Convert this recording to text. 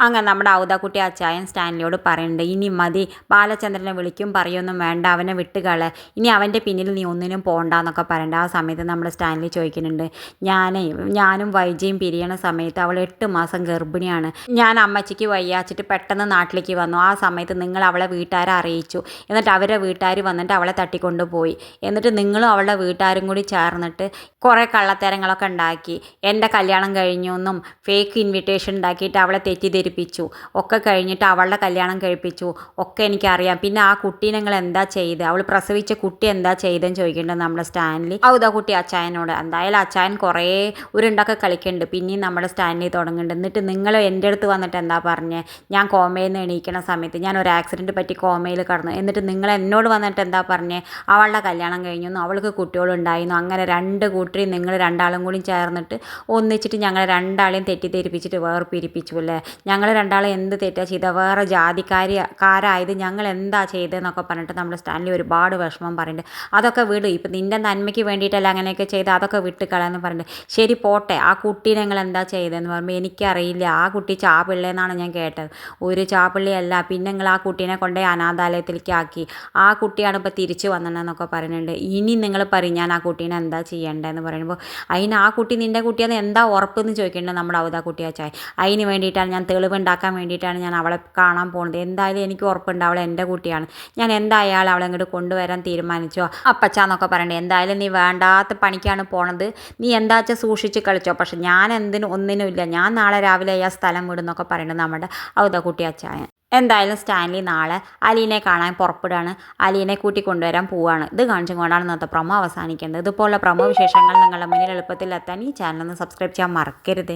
അങ്ങനെ നമ്മുടെ ഔദാക്കുട്ടി അച്ചായൻ സ്റ്റാൻലിയോട് പറയുന്നുണ്ട്, ഇനി മതി, ബാലചന്ദ്രനെ വിളിക്കും പറയൊന്നും വേണ്ട, അവനെ വിട്ടുകള, ഇനി അവൻ്റെ പിന്നിൽ നീ ഒന്നിനും പോകണ്ടെന്നൊക്കെ പറയണ്ട. ആ സമയത്ത് നമ്മുടെ സ്റ്റാൻലി ചോദിക്കുന്നുണ്ട്, ഞാനും വൈജയും പിരിയണ സമയത്ത് അവൾ 8 മാസം ഗർഭിണിയാണ്. ഞാൻ അമ്മച്ചിക്ക് വയ്യാച്ചിട്ട് പെട്ടെന്ന് നാട്ടിലേക്ക് വന്നു. ആ സമയത്ത് നിങ്ങൾ അവളെ വീട്ടുകാരെ അറിയിച്ചു. എന്നിട്ട് അവരുടെ വീട്ടുകാർ വന്നിട്ട് അവളെ തട്ടിക്കൊണ്ടുപോയി. എന്നിട്ട് നിങ്ങളും അവളുടെ വീട്ടുകാരും കൂടി ചേർന്നിട്ട് കുറേ കള്ളത്തരങ്ങളൊക്കെ ഉണ്ടാക്കി. എൻ്റെ കല്യാണം കഴിഞ്ഞു എന്നും ഫേക്ക് ഇൻവിറ്റേഷൻ ഉണ്ടാക്കിയിട്ട് അവളെ തെറ്റിദ്ധരിപ്പിച്ചു. ഒക്കെ കഴിഞ്ഞിട്ട് അവളുടെ കല്യാണം കഴിപ്പിച്ചു. ഒക്കെ എനിക്കറിയാം. പിന്നെ ആ കുട്ടീനെ നിങ്ങൾ എന്താ ചെയ്ത്, അവൾ പ്രസവിച്ച കുട്ടി എന്താ ചെയ്തെന്ന് ചോദിക്കേണ്ടത് നമ്മുടെ സ്റ്റാൻലി കുട്ടി അച്ചായനോട്. എന്തായാലും അച്ചായൻ കുറേ ഉരുണ്ടൊക്കെ കളിക്കുന്നുണ്ട്. പിന്നെയും നമ്മുടെ സ്റ്റാൻലി തുടങ്ങുന്നുണ്ട്, എന്നിട്ട് നിങ്ങൾ എൻ്റെ അടുത്ത് വന്നിട്ട് എന്താ പറഞ്ഞേ, ഞാൻ കോമയിൽ നിന്ന് എണീക്കണ സമയത്ത് ഞാൻ ഒരു ആക്സിഡൻറ്റ് പറ്റി കോമയിൽ കടന്നു, എന്നിട്ട് നിങ്ങൾ എന്നോട് വന്നിട്ട് എന്താ പറഞ്ഞേ, അവളുടെ കല്യാണം കഴിഞ്ഞു, അവൾക്ക് കുട്ടികളുണ്ടായിരുന്നു, അങ്ങനെ 2 കൂട്ടരെയും നിങ്ങൾ രണ്ടാളും കൂടി ചേർന്നിട്ട് ഒന്നിച്ചിട്ട് ഞങ്ങൾ രണ്ടാളെയും തെറ്റിദ്ധരിപ്പിച്ചിട്ട് വേർപിരിപ്പിച്ചു അല്ലേ, ഞങ്ങൾ രണ്ടാളെ എന്ത് തെറ്റാ ചെയ്ത, വേറെ ജാതിക്കാരായത് ഞങ്ങൾ എന്താ ചെയ്തതെന്നൊക്കെ പറഞ്ഞിട്ട് നമ്മുടെ സ്റ്റാൻലി ഒരുപാട് വിഷമം പറയുന്നുണ്ട്. അതൊക്കെ വിട്, ഇപ്പം നിൻ്റെ നന്മയ്ക്ക് വേണ്ടിയിട്ടല്ല അങ്ങനെയൊക്കെ ചെയ്ത്, അതൊക്കെ വിട്ടുകളയെന്ന് പറഞ്ഞിട്ട്. ശരി പോട്ടെ, ആ കുട്ടീനെ നിങ്ങൾ എന്താ ചെയ്തതെന്ന് പറയുമ്പോൾ എനിക്കറിയില്ല, ആ കുട്ടി ചാപിള്ളയെന്നാണ് ഞാൻ കേട്ടത്. ഒരു ചാപിള്ളിയല്ല, പിന്നെ നിങ്ങൾ ആ കുട്ടീനെ കൊണ്ടുപോയി അനാഥാലയത്തിലേക്ക് ആക്കി, ആ കുട്ടിയാണ് ഇപ്പോൾ തിരിച്ചു വന്നതെന്നൊക്കെ പറയുന്നുണ്ട്. ഇനി നിങ്ങൾ പറയും ഞാൻ ആ കുട്ടീനെ എന്താ ചെയ്യേണ്ടതെന്ന് പറയുമ്പോൾ, അതിന് ആ കുട്ടി നിൻ്റെ കുട്ടിയെന്ന് എന്താ ഉറപ്പെന്ന് ചോദിക്കേണ്ടത് നമ്മുടെ ഔദാക്കുട്ടി അച്ചായൻ. അതിന് വേണ്ടിയിട്ടാണ് ഞാൻ തെളിവുണ്ടാക്കാൻ വേണ്ടിയിട്ടാണ് ഞാൻ അവളെ കാണാൻ പോകുന്നത്. എന്തായാലും എനിക്ക് ഉറപ്പുണ്ട് അവൾ എൻ്റെ കുട്ടിയാണ്. ഞാൻ എന്തായാലും അവളെ ഇങ്ങോട്ട് കൊണ്ടുവരാൻ തീരുമാനിച്ചോ അപ്പച്ചാന്നൊക്കെ പറയണ്ടേ. എന്തായാലും നീ വേണ്ടാത്ത പണിക്കാണ് പോണത്, നീ എന്താ വെച്ചാൽ സൂക്ഷിച്ച് കളിച്ചോ, പക്ഷെ ഞാൻ ഒന്നിനുമില്ല, ഞാൻ നാളെ രാവിലെ ആ സ്ഥലം വിടുന്നൊക്കെ പറയുന്നത് നമ്മുടെ ഔദാക്കുട്ടി അച്ചായൻ. എന്തായാലും സ്റ്റാൻലി നാളെ അലീനെ കാണാൻ പുറപ്പെടുകയാണ്. അലീനെ കൂട്ടിക്കൊണ്ടുവരാൻ പോവുകയാണ്. ഇത് കാണിച്ചും കൊണ്ടാണ് ഇന്നത്തെ പ്രൊമോ അവസാനിക്കേണ്ടത്. ഇതുപോലുള്ള പ്രൊമോ വിശേഷങ്ങൾ നിങ്ങളുടെ മുന്നിൽ എളുപ്പത്തിൽ എത്താൻ ഈ ചാനൽ ഒന്ന് സബ്സ്ക്രൈബ് ചെയ്യാൻ മറക്കരുത്.